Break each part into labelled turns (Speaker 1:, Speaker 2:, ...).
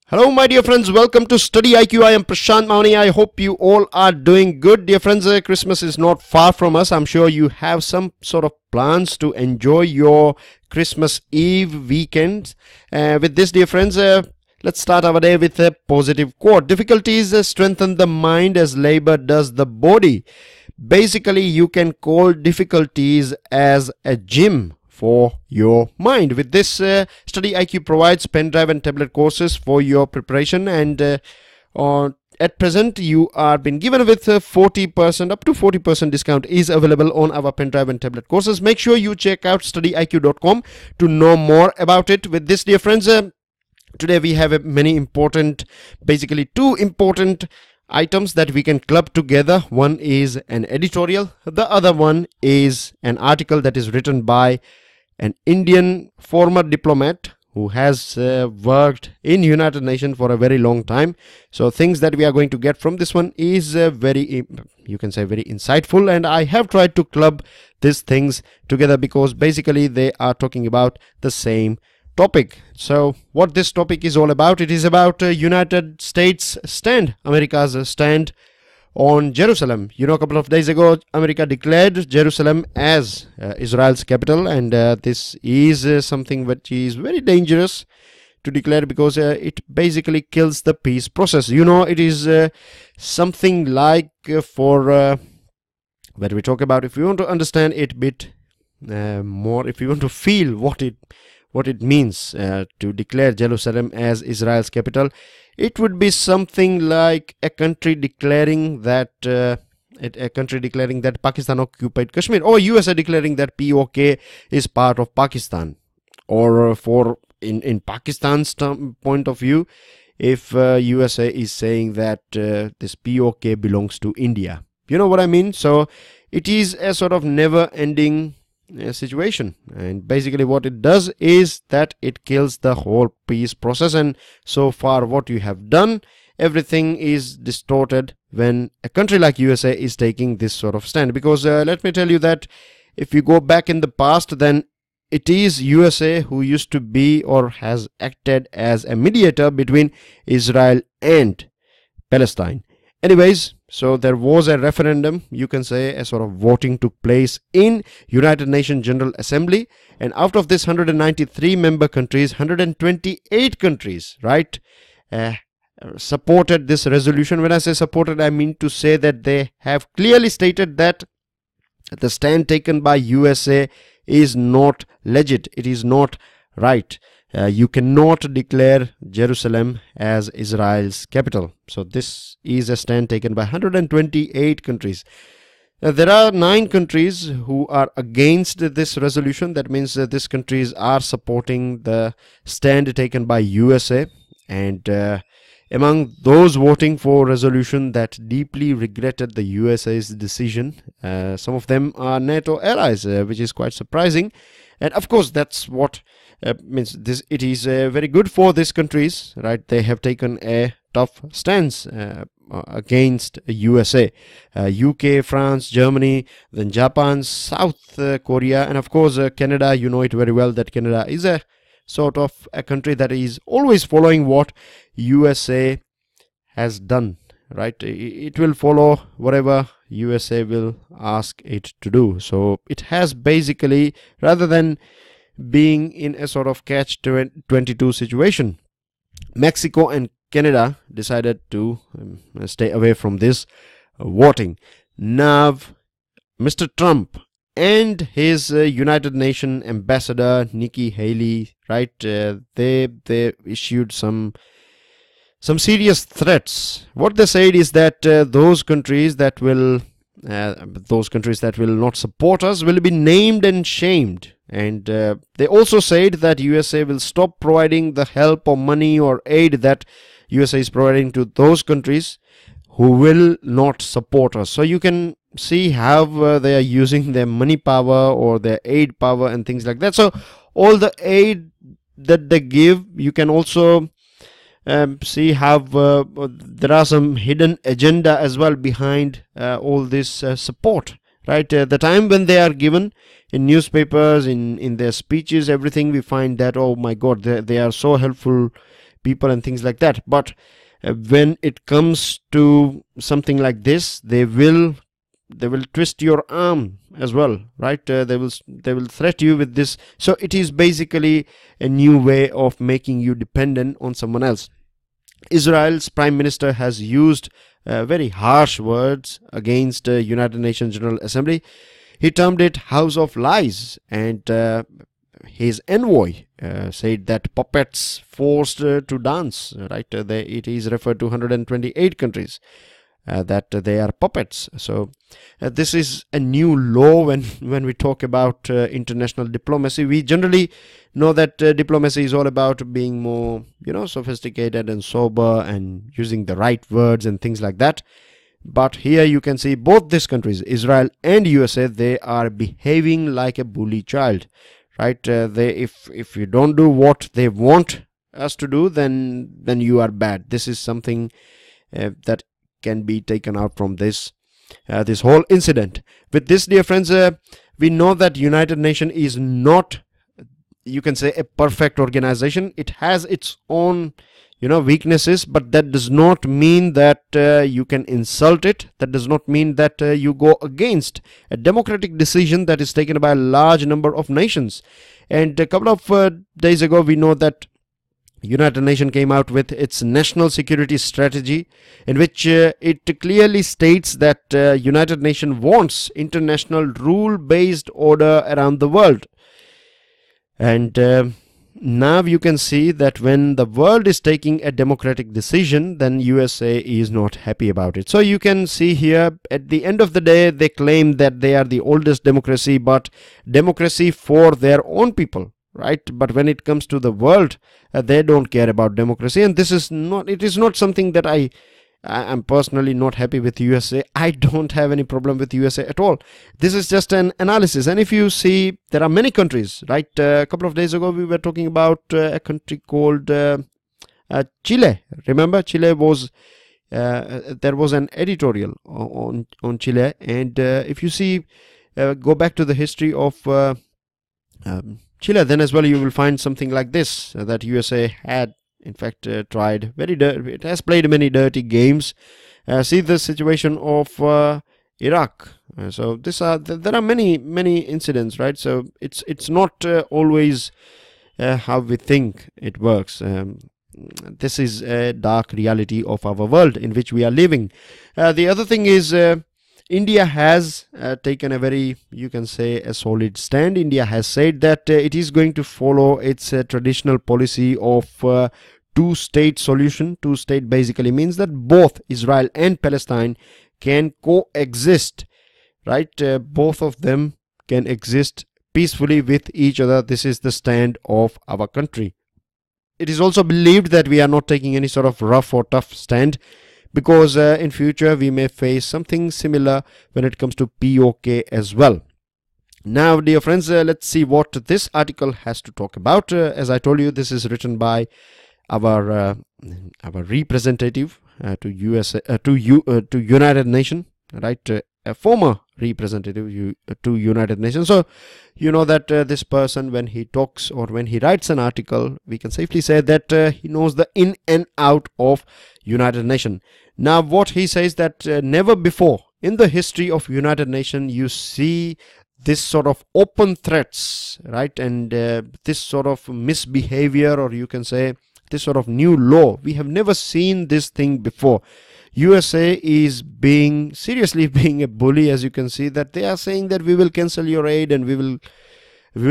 Speaker 1: Hello my dear friends, welcome to StudyIQ. I am Prashant Mauni. I hope you all are doing good. Dear friends, Christmas is not far from us. I'm sure you have some sort of plans to enjoy your Christmas Eve weekend. With this, dear friends, let's start our day with a positive quote. Difficulties strengthen the mind as labor does the body. Basically, you can call difficulties as a gym for your mind. With this, StudyIQ provides pen drive and tablet courses for your preparation, and at present you are being given with 40% up to 40% discount is available on our pen drive and tablet courses. Make sure you check out studyiq.com to know more about it. With this, dear friends, today we have many important, basically two important items that we can club together. One is an editorial, the other one is an article that is written by an Indian former diplomat who has worked in United Nations for a very long time. So things that we are going to get from this one is very, you can say, very insightful, and I have tried to club these things together because basically they are talking about the same topic. So what this topic is all about, it is about United States stand, America's stand on Jerusalem. You know, a couple of days ago, America declared Jerusalem as Israel's capital, and this is something which is very dangerous to declare because it basically kills the peace process. You know, it is something like when we talk about, if you want to understand it a bit more, if you want to feel what it means to declare Jerusalem as Israel's capital, it would be something like a country declaring that Pakistan occupied Kashmir, or USA declaring that POK is part of Pakistan, or for in Pakistan's point of view, if USA is saying that this POK belongs to India. You know what I mean? So it is a sort of never-ending situation, and basically what it does is that it kills the whole peace process. And so far what you have done, everything is distorted when a country like USA is taking this sort of stand, because let me tell you that if you go back in the past, then it is USA who used to be or has acted as a mediator between Israel and Palestine. Anyways, so there was a referendum, you can say a sort of voting took place in United Nations General Assembly, and out of this 193 member countries, 128 countries, right, supported this resolution. When I say supported, I mean to say that they have clearly stated that the stand taken by USA is not legit, it is not right. You cannot declare Jerusalem as Israel's capital. So this is a stand taken by 128 countries. There are 9 countries who are against this resolution. That means these countries are supporting the stand taken by USA. And among those voting for resolution that deeply regretted the USA's decision, some of them are NATO allies, which is quite surprising. And of course, that's what means this. It is very good for these countries, right? They have taken a tough stance against USA. UK, France, Germany, then Japan, South Korea, and of course Canada. You know it very well that Canada is a sort of a country that is always following what USA has done, right? It will follow whatever USA will ask it to do. So it has basically, rather than being in a sort of catch-22 situation, Mexico and Canada decided to stay away from this voting. Now, Mr. Trump and his United Nations ambassador Nikki Haley, right, they issued some serious threats. What they said is that those countries that will not support us will be named and shamed. And they also said that USA will stop providing the help or money or aid that USA is providing to those countries who will not support us. So you can see how they are using their money power or their aid power and things like that. So all the aid that they give, you can also see how there are some hidden agenda as well behind all this support, right? The time when they are given in newspapers, in their speeches, everything, we find that, oh my God, they are so helpful people and things like that. But when it comes to something like this, they will twist your arm as well, right? They will threat you with this. So it is basically a new way of making you dependent on someone else. Israel's Prime Minister has used very harsh words against United Nations General Assembly. He termed it House of Lies, and his envoy said that puppets forced to dance, right? It is referred to 128 countries that they are puppets. So this is a new law when we talk about international diplomacy. We generally know that diplomacy is all about being more, sophisticated and sober and using the right words and things like that. But here you can see both these countries, Israel and USA, they are behaving like a bully child, right? If you don't do what they want us to do, then you are bad. This is something that can be taken out from this whole incident. With this, dear friends, we know that United Nations is not, you can say, a perfect organization. It has its own weaknesses, but that does not mean that you can insult it. That does not mean that you go against a democratic decision that is taken by a large number of nations. And a couple of days ago, we know that United Nations came out with its national security strategy, in which it clearly states that United Nations wants international rule-based order around the world. And now you can see that when the world is taking a democratic decision, then USA is not happy about it. So you can see here, at the end of the day, they claim that they are the oldest democracy, but democracy for their own people, right? But when it comes to the world, they don't care about democracy. And this is not, it is not something that I'm personally not happy with USA. I don't have any problem with USA at all. This is just an analysis. And if you see, there are many countries, right? A couple of days ago, we were talking about a country called Chile. Remember, Chile was, there was an editorial on Chile. And if you see, go back to the history of Chile, then as well you will find something like this, that USA had in fact tried it has played many dirty games. See the situation of Iraq. So there are many incidents, right? So it's not always how we think it works. This is a dark reality of our world in which we are living. The other thing is, India has taken a very, you can say, a solid stand. India has said that it is going to follow its traditional policy of two-state solution. Two-state basically means that both Israel and Palestine can coexist, right? Both of them can exist peacefully with each other. This is the stand of our country. It is also believed that we are not taking any sort of rough or tough stand, because in future we may face something similar when it comes to POK as well. Now, dear friends, let's see what this article has to talk about. As I told you, this is written by our representative to United Nations, right? A former representative to United Nations. So you know that this person, when he talks or when he writes an article, we can safely say that he knows the in and out of United Nations. Now what he says that never before in the history of United Nations you see this sort of open threats, right? And this sort of misbehavior, or you can say this sort of new law. We have never seen this thing before. USA is seriously being a bully, as you can see, that they are saying that we will cancel your aid and we will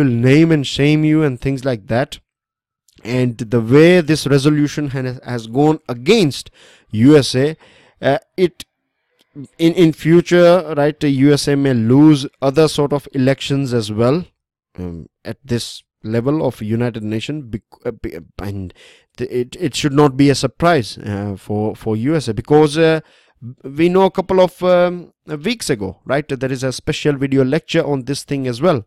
Speaker 1: name and shame you and things like that. And the way this resolution has gone against USA, in future, right, USA may lose other sort of elections as well at this level of United Nations, and it should not be a surprise for USA, because we know a couple of weeks ago, right, there is a special video lecture on this thing as well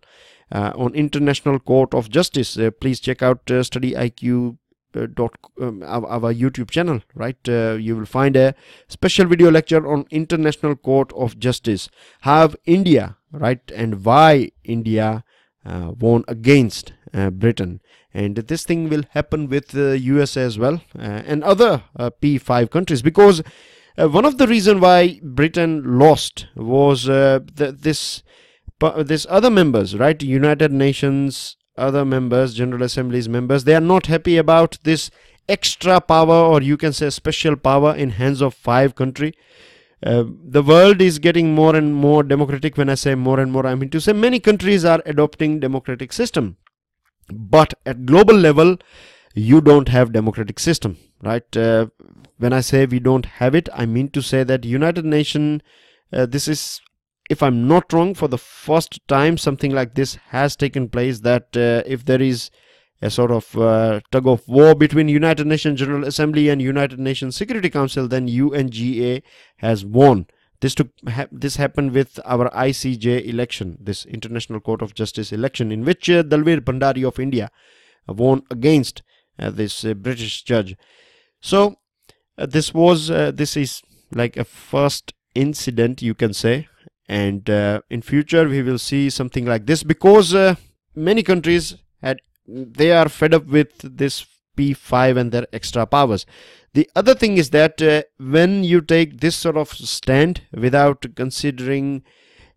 Speaker 1: on International Court of Justice. Please check out StudyIQ our YouTube channel, right? You will find a special video lecture on International Court of Justice, how India, right, and why India won against Britain, and this thing will happen with US as well, and other P5 countries, because one of the reasons why Britain lost was this other members, right? United Nations other members, General Assembly's members, they are not happy about this extra power, or you can say special power, in hands of 5 countries. The world is getting more and more democratic. When I say more and more, I mean to say many countries are adopting democratic system, but at global level you don't have democratic system, right? When I say we don't have it, I mean to say that United Nations, this is, if I'm not wrong, for the first time something like this has taken place, that if there is a sort of tug of war between United Nations General Assembly and United Nations Security Council, then UNGA has won. This happened with our ICJ election, this International Court of Justice election, in which Dalveer Bhandari of India won against this British judge. So this is like a first incident, you can say, and in future we will see something like this, because many countries they are fed up with this P5 and their extra powers. The other thing is that when you take this sort of stand without considering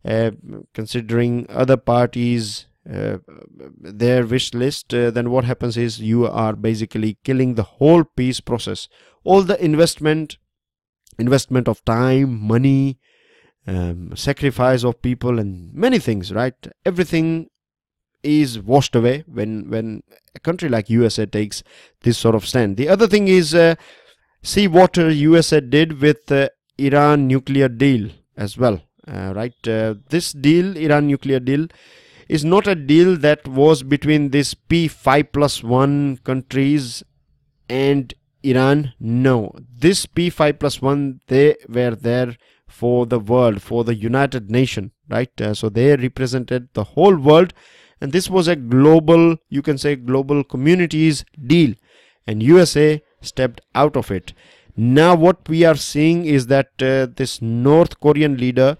Speaker 1: other parties, their wish list, then what happens is you are basically killing the whole peace process. All the investment of time, money, sacrifice of people, and many things, right? Everything is washed away when a country like USA takes this sort of stand. The other thing is, see what USA did with Iran nuclear deal as well, right? This deal, Iran nuclear deal, is not a deal that was between this P5+1 countries and Iran. No, this P5+1, they were there for the world, for the United Nations, right? So they represented the whole world, and this was a global, you can say, global communities deal, and USA stepped out of it. Now what we are seeing is that this North Korean leader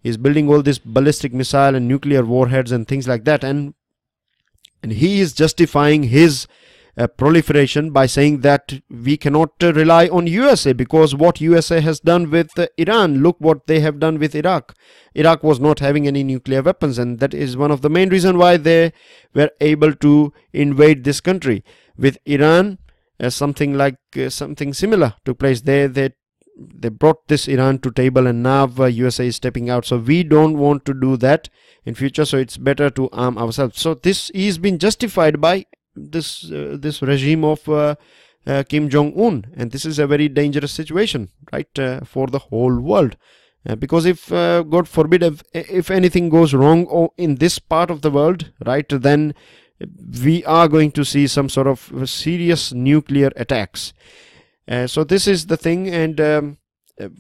Speaker 1: is building all this ballistic missile and nuclear warheads and things like that, and he is justifying his proliferation by saying that we cannot rely on USA, because what USA has done with Iran, look what they have done with Iraq. Iraq was not having any nuclear weapons, and that is one of the main reasons why they were able to invade this country. With Iran, something similar took place. They brought this Iran to table, and now USA is stepping out. So we don't want to do that in future, so it's better to arm ourselves. So this is been justified by this regime of Kim Jong-un, and this is a very dangerous situation, right, for the whole world, because if God forbid if anything goes wrong in this part of the world, right, then we are going to see some sort of serious nuclear attacks. So this is the thing. And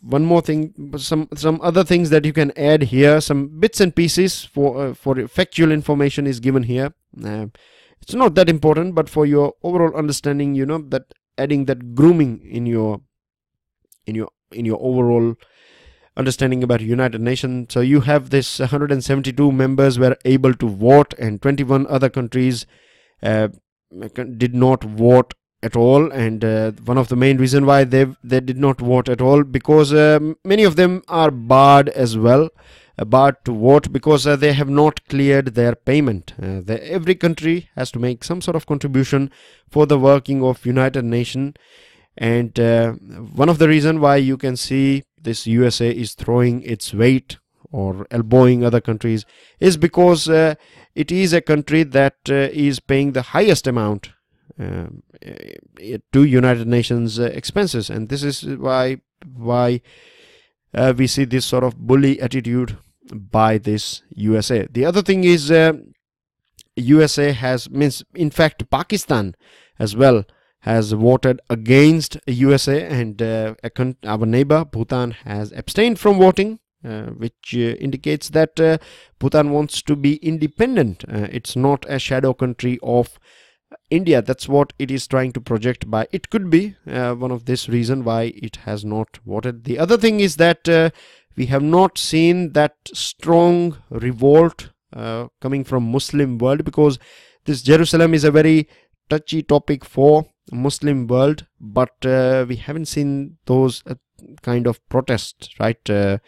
Speaker 1: one more thing, some other things that you can add here, some bits and pieces for factual information is given here. It's not that important, but for your overall understanding, you know, that adding that grooming in your overall understanding about United Nations. So you have this 172 members were able to vote, and 21 other countries did not vote at all. And one of the main reason why they did not vote at all, because many of them are barred as well, barred to vote, because they have not cleared their payment. Every country has to make some sort of contribution for the working of United Nations, and one of the reason why you can see this USA is throwing its weight or elbowing other countries is because it is a country that is paying the highest amount to United Nations expenses, and this is why we see this sort of bully attitude by this USA. The other thing is USA in fact Pakistan as well has voted against USA, and our neighbor Bhutan has abstained from voting, which indicates that Bhutan wants to be independent. It's not a shadow country of India. That's what it is trying to project by. It could be one of this reason why it has not voted. The other thing is that we have not seen that strong revolt coming from Muslim world, because this Jerusalem is a very touchy topic for Muslim world, but we haven't seen those kind of protests, right?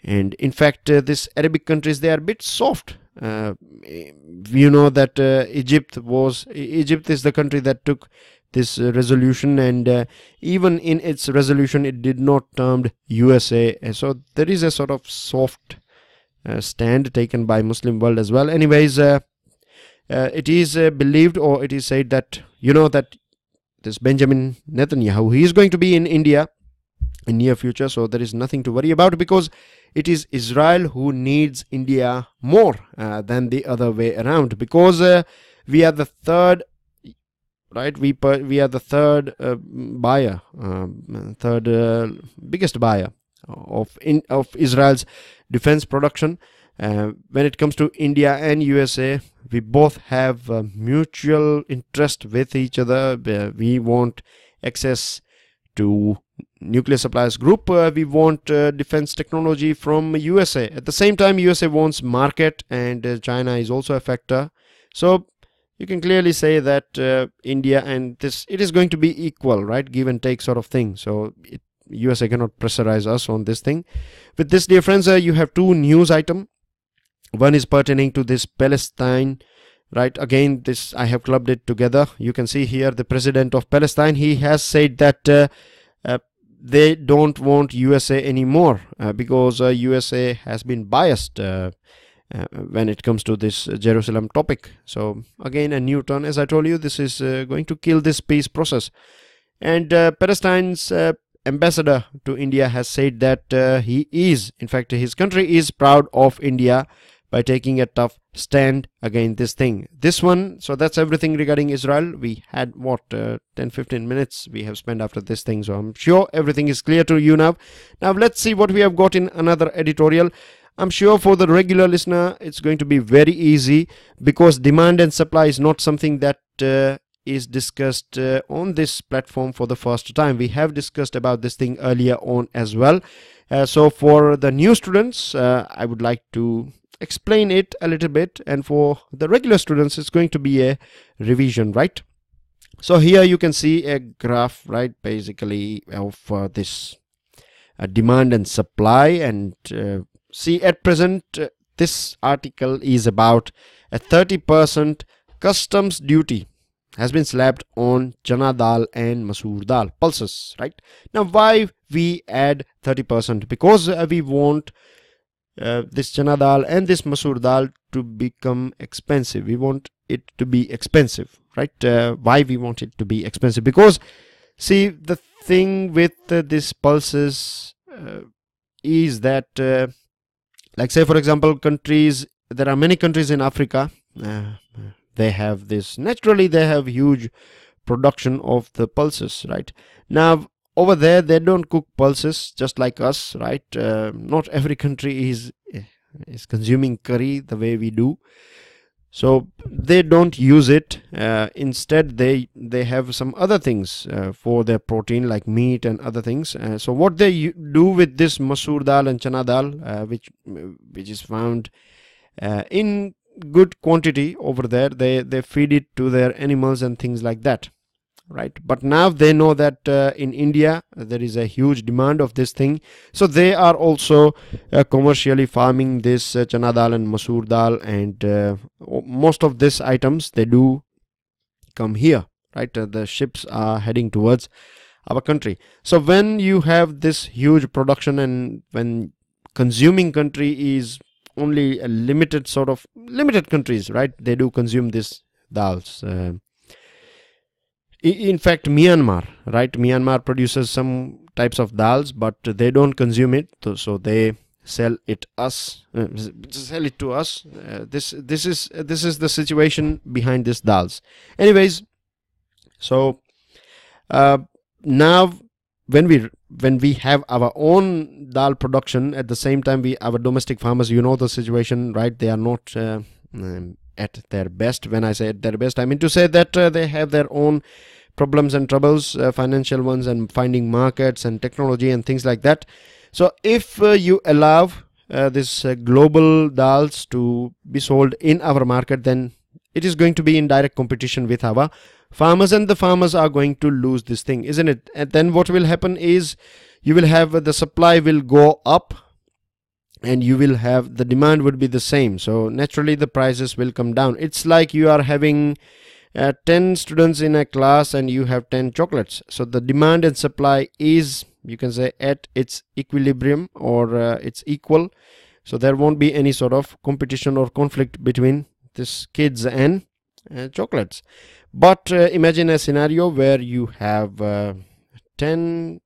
Speaker 1: And in fact, this Arabic countries, they are a bit soft. You know that Egypt is the country that took this resolution, and even in its resolution it did not termed USA. So there is a sort of soft stand taken by Muslim world as well. Anyways, it is believed, or it is said that, you know, that this Benjamin Netanyahu, he is going to be in India in near future, so there is nothing to worry about, because it is Israel who needs India more than the other way around, because we are the third, right? We are the third buyer, third biggest buyer of Israel's defense production. When it comes to India and USA, we both have mutual interest with each other. We want access to nuclear suppliers group. We want defense technology from USA. At the same time, USA wants market, and China is also a factor. So you can clearly say that India and this, it is going to be equal, right? Give and take sort of thing. So USA cannot pressurize us on this thing. With this, dear friends, you have two news items. One is pertaining to this Palestine, right? Again, this I have clubbed it together. You can see here the president of Palestine, he has said that they don't want USA anymore because USA has been biased when it comes to this Jerusalem topic. So again, a new turn. As I told you, this is going to kill this peace process. And Palestine's ambassador to India has said that he is, in fact, his country is proud of India by taking a tough stand against this thing. This one, so that's everything regarding Israel. We had what 10-15 minutes we have spent after this thing, so I'm sure everything is clear to you now. Now let's see what we have got in another editorial. I'm sure for the regular listener it's going to be very easy, because demand and supply is not something that is discussed on this platform for the first time. We have discussed about this thing earlier on as well. So for the new students, I would like to explain it a little bit, and for the regular students it's going to be a revision, right? So here you can see a graph, right, basically of this demand and supply, and see at present this article is about a 30% customs duty has been slapped on chana dal and masoor dal pulses, right? Now why we add 30%? Because we want this chana dal and this masoor dal to become expensive. We want it to be expensive, right? Why we want it to be expensive? Because see, the thing with this pulses is that like say for example countries, there are many countries in Africa, they have this, naturally they have huge production of the pulses, right? Now over there they don't cook pulses just like us, right? Not every country is consuming curry the way we do, so they don't use it. Instead they have some other things for their protein, like meat and other things. So what they do with this masoor dal and chana dal, which is found in good quantity over there, they feed it to their animals and things like that, right? But now they know that in India there is a huge demand of this thing, so they are also commercially farming this chana dal and masoor dal, and most of these items they do come here, right? The ships are heading towards our country. So when you have this huge production, and when consuming country is only a limited countries, right, they do consume this dals. In fact, Myanmar, right, Myanmar produces some types of dals, but they don't consume it, so they sell it to us. This is the situation behind this dals. Anyways, so now when we have our own dal production, at the same time our domestic farmers, you know the situation, right? They are not at their best. When I say at their best, I mean to say that they have their own problems and troubles, financial ones, and finding markets and technology and things like that. So if you allow this global dals to be sold in our market, then it is going to be in direct competition with our farmers, and the farmers are going to lose this thing, isn't it? And then what will happen is you will have the supply will go up and you will have the demand would be the same, so naturally the prices will come down. It's like you are having 10 students in a class and you have 10 chocolates, so the demand and supply is, you can say, at its equilibrium, or it's equal, so there won't be any sort of competition or conflict between these kids and chocolates. But imagine a scenario where you have 10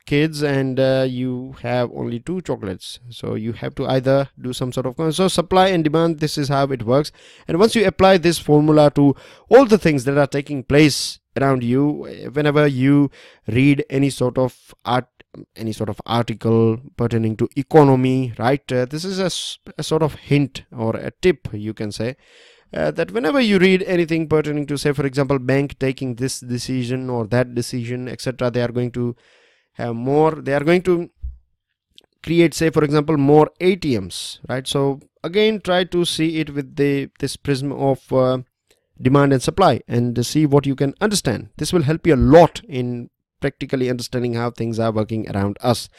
Speaker 1: kids and you have only 2 chocolates, so you have to either do some sort of, so supply and demand, this is how it works. And once you apply this formula to all the things that are taking place around you, whenever you read any sort of article pertaining to economy, right, this is a sort of hint or a tip, you can say, that whenever you read anything pertaining to, say for example, bank taking this decision or that decision, etc., they are going to have more, they are going to create, say for example, more ATMs, right? So again, try to see it with this prism of demand and supply, and see what you can understand. This will help you a lot in practically understanding how things are working around us.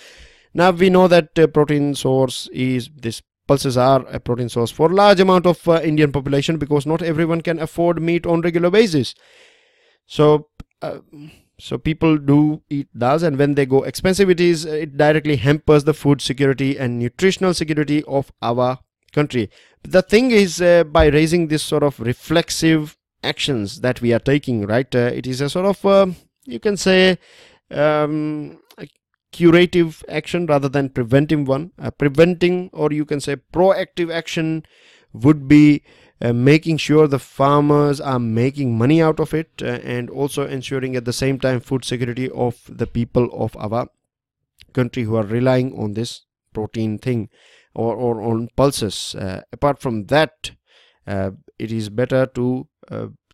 Speaker 1: Now we know that protein source is this. Pulses are a protein source for large amount of Indian population, because not everyone can afford meat on regular basis. So people do eat dals, and when they go expensive, it directly hampers the food security and nutritional security of our country. The thing is, by raising this sort of reflexive actions that we are taking, right, it is a sort of you can say curative action rather than preventive one. Preventing, or you can say proactive action, would be making sure the farmers are making money out of it, and also ensuring at the same time food security of the people of our country who are relying on this protein thing, or on pulses. Apart from that, it is better to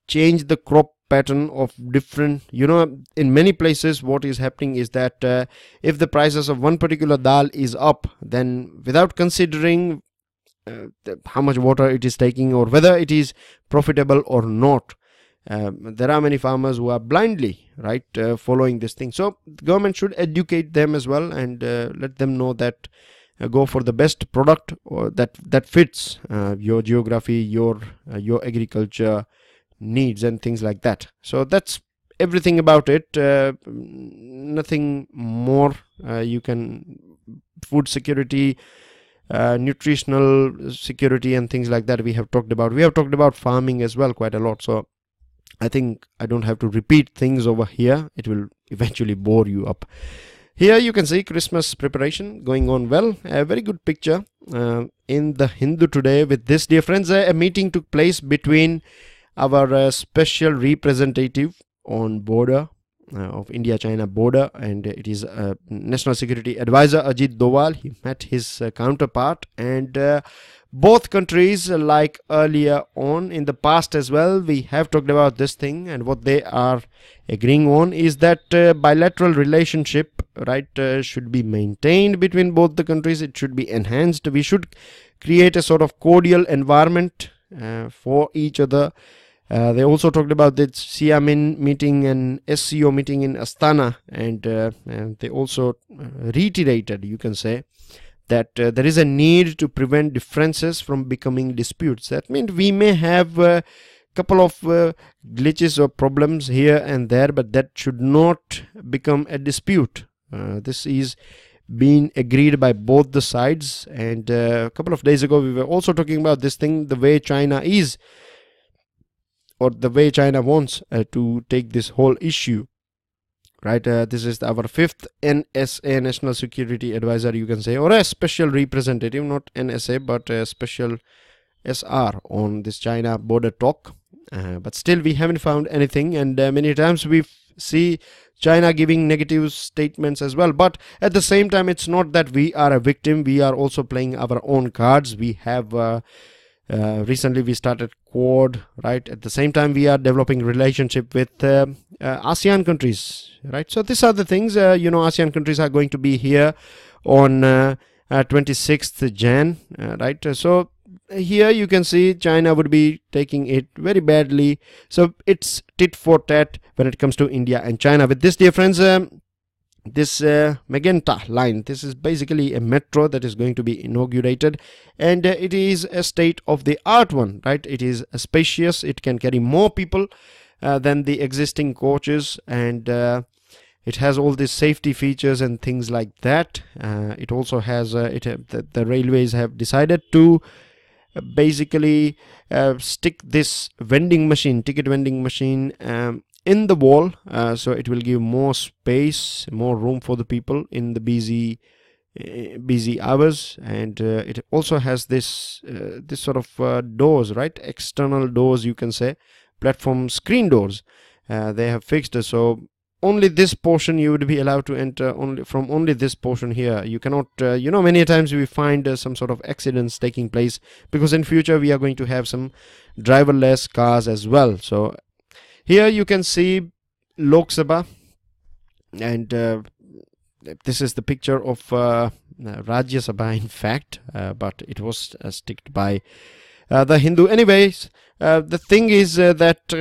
Speaker 1: change the crop pattern of different, in many places what is happening is that if the prices of one particular dal is up, then without considering how much water it is taking or whether it is profitable or not, there are many farmers who are blindly, right, following this thing. So the government should educate them as well, and let them know that go for the best product, or that fits your geography, your agriculture needs and things like that. So that's everything about it. Nothing more. You can food security, nutritional security and things like that we have talked about. We have talked about farming as well quite a lot, so I think I don't have to repeat things over here. It will eventually bore you up. Here you can see Christmas preparation going on well. A very good picture in the Hindu today with this, dear friends. A meeting took place between our special representative on border of India-China border, and it is National Security Advisor Ajit Doval. He met his counterpart, and both countries, like earlier on in the past as well, we have talked about this thing, and what they are agreeing on is that bilateral relationship, right, should be maintained between both the countries. It should be enhanced. We should create a sort of cordial environment for each other. They also talked about the Xiamen meeting and SCO meeting in Astana, and they also reiterated, you can say, that there is a need to prevent differences from becoming disputes. That means we may have a couple of glitches or problems here and there, but that should not become a dispute. This is being agreed by both the sides, and a couple of days ago we were also talking about this thing, the way China is, or the way China wants to take this whole issue, right? This is our 5th NSA, National Security Advisor, you can say, or a special representative, not NSA, but a special SR on this China border talk. But still we haven't found anything, and many times we see China giving negative statements as well. But at the same time, it's not that we are a victim. We are also playing our own cards. We have recently we started Quad, right? At the same time, we are developing relationship with ASEAN countries, right? So these are the things, ASEAN countries are going to be here on 26th Jan, right? So here you can see China would be taking it very badly. So it's tit for tat when it comes to India and China. With this, dear friends, this magenta line, this is basically a metro that is going to be inaugurated, and it is a state-of-the-art one, right? It is spacious, it can carry more people than the existing coaches, and it has all these safety features and things like that. It also has the railways have decided to basically stick this ticket vending machine in the wall, so it will give more space, more room for the people in the busy hours. And it also has this sort of doors, right? External doors, you can say, platform screen doors. They have fixed, so only this portion you would be allowed to enter, only this portion here. You cannot, many times we find some sort of accidents taking place, because in future we are going to have some driverless cars as well. So here you can see Lok Sabha, and this is the picture of Rajya Sabha, in fact, but it was sticked by the Hindu. Anyways, the thing is that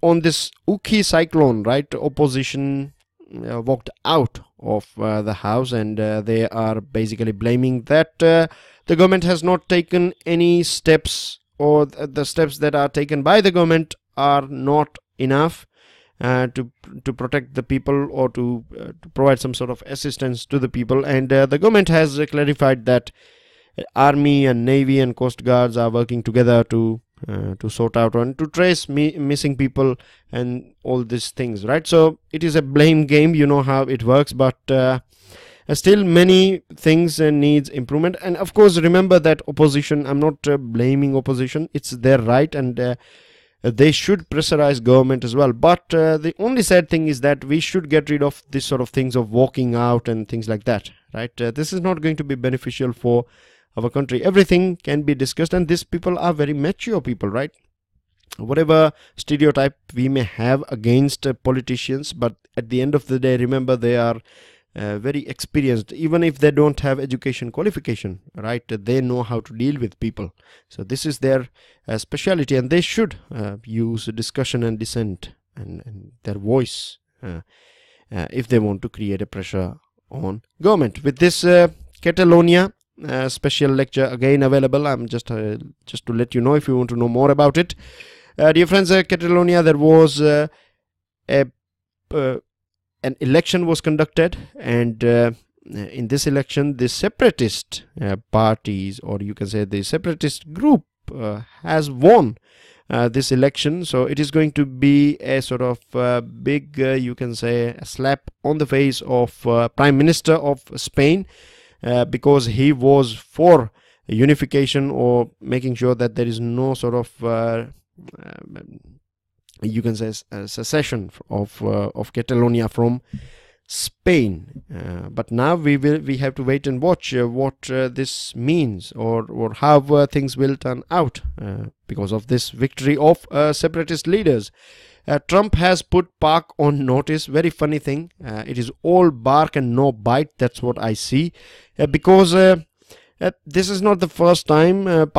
Speaker 1: on this Ukhi cyclone, right, opposition walked out of the house, and they are basically blaming that the government has not taken any steps, or the steps that are taken by the government are not enough to protect the people, or to provide some sort of assistance to the people. And the government has clarified that Army and Navy and Coast Guards are working together to sort out and to trace missing people and all these things, right? So it is a blame game, you know how it works, but still many things needs improvement. And of course, remember that opposition, I'm not blaming opposition, it's their right, and they should pressurize government as well. But the only sad thing is that we should get rid of this sort of things of walking out and things like that, right? This is not going to be beneficial for our country. Everything can be discussed, and these people are very mature people, right? Whatever stereotype we may have against politicians, but at the end of the day, remember, they are very experienced. Even if they don't have education qualification, right, they know how to deal with people. So this is their specialty, and they should use discussion and dissent and their voice if they want to create a pressure on government. With this Catalonia special lecture again available, I'm just to let you know if you want to know more about it. Dear friends, Catalonia, there was an election was conducted, and in this election the separatist parties, or you can say the separatist group, has won this election. So it is going to be a sort of big, you can say, a slap on the face of Prime Minister of Spain, because he was for unification, or making sure that there is no sort of you can say secession of Catalonia from Spain. But now we have to wait and watch what this means, or how things will turn out because of this victory of separatist leaders. Trump has put Park on notice. Very funny thing. It is all bark and no bite. That's what I see. Because this is not the first time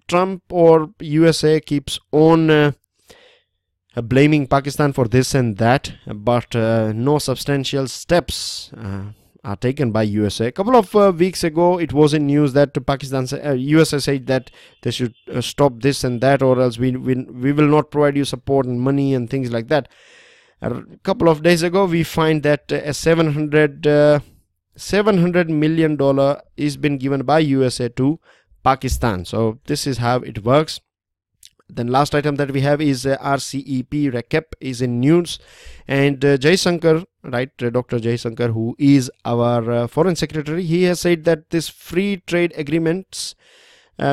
Speaker 1: Trump or USA keeps on blaming Pakistan for this and that, but no substantial steps are taken by USA. A couple of weeks ago, it was in news that USA said that they should stop this and that, or else we will not provide you support and money and things like that. A couple of days ago, we find that a $700 million is been given by USA to Pakistan. So this is how it works. Then last item that we have is RCEP recap is in news, and Jaishankar, right, Dr. Jaishankar, who is our foreign secretary, he has said that this free trade agreements,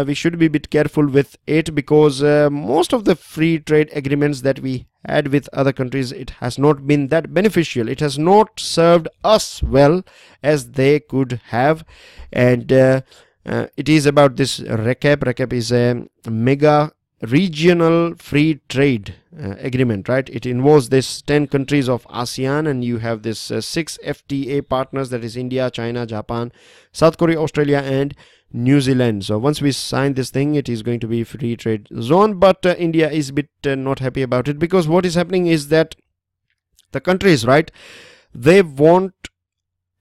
Speaker 1: we should be a bit careful with it, because most of the free trade agreements that we had with other countries, it has not been that beneficial. It has not served us well as they could have. And it is about this recap. Recap is a mega regional free trade agreement, right? It involves this 10 countries of ASEAN, and you have this 6 FTA partners, that is India, China, Japan, South Korea, Australia and New Zealand. So once we sign this thing, it is going to be free trade zone. But India is a bit not happy about it, because what is happening is that the countries, right, they want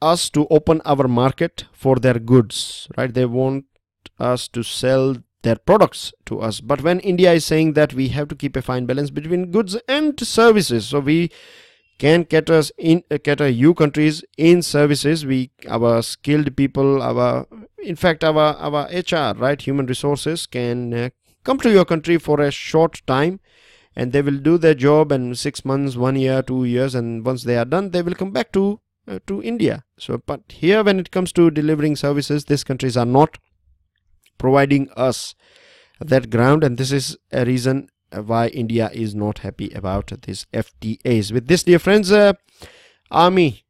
Speaker 1: us to open our market for their goods, right? They want us to sell their products to us. But when India is saying that we have to keep a fine balance between goods and services, so we can cater you countries in services, our skilled people, our HR, right, human resources can come to your country for a short time, and they will do their job in 6 months, 1 year, 2 years, and once they are done, they will come back to India. So but here, when it comes to delivering services, these countries are not providing us that ground, and this is a reason why India is not happy about these FTAs. With this, dear friends, Army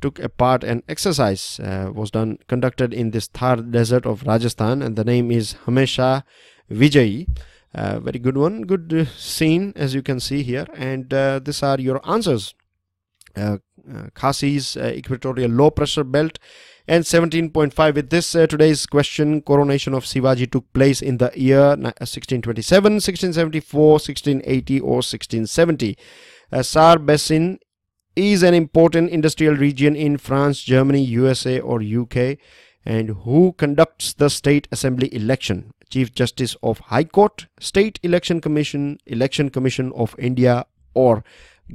Speaker 1: took a part, an exercise was conducted in this Thar desert of Rajasthan, and the name is Hamesha Vijayi. Very good one, good scene, as you can see here. And these are your answers. Khasi's equatorial low pressure belt, and 17.5. With this, today's question: coronation of Shivaji took place in the year 1627, 1674, 1680 or 1670. Sar Basin is an important industrial region in France, Germany, USA or UK. And who conducts the State Assembly election? Chief Justice of High Court, State Election Commission of India, or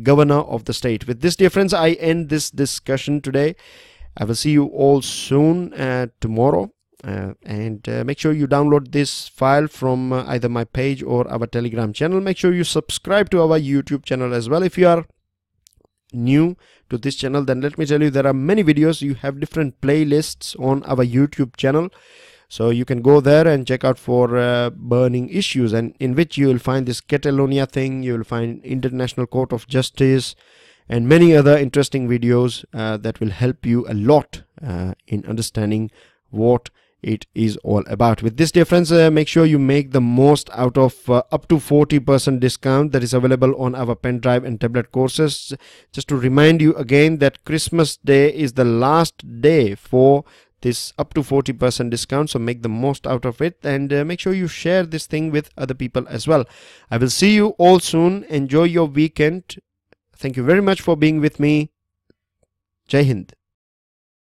Speaker 1: Governor of the state. With this, dear friends, I end this discussion today. I will see you all soon tomorrow, and make sure you download this file from either my page or our Telegram channel. Make sure you subscribe to our YouTube channel as well. If you are new to this channel, then let me tell you, there are many videos. You have different playlists on our YouTube channel, so you can go there and check out for burning issues, and in which you will find this Catalonia thing, you will find International Court of Justice, and many other interesting videos that will help you a lot in understanding what it is all about. With this, dear friends, make sure you make the most out of up to 40% discount that is available on our pen drive and tablet courses. Just to remind you again that Christmas Day is the last day for this up to 40% discount, so make the most out of it, and make sure you share this thing with other people as well. I will see you all soon. Enjoy your weekend. Thank you very much for being with me. Jai Hind.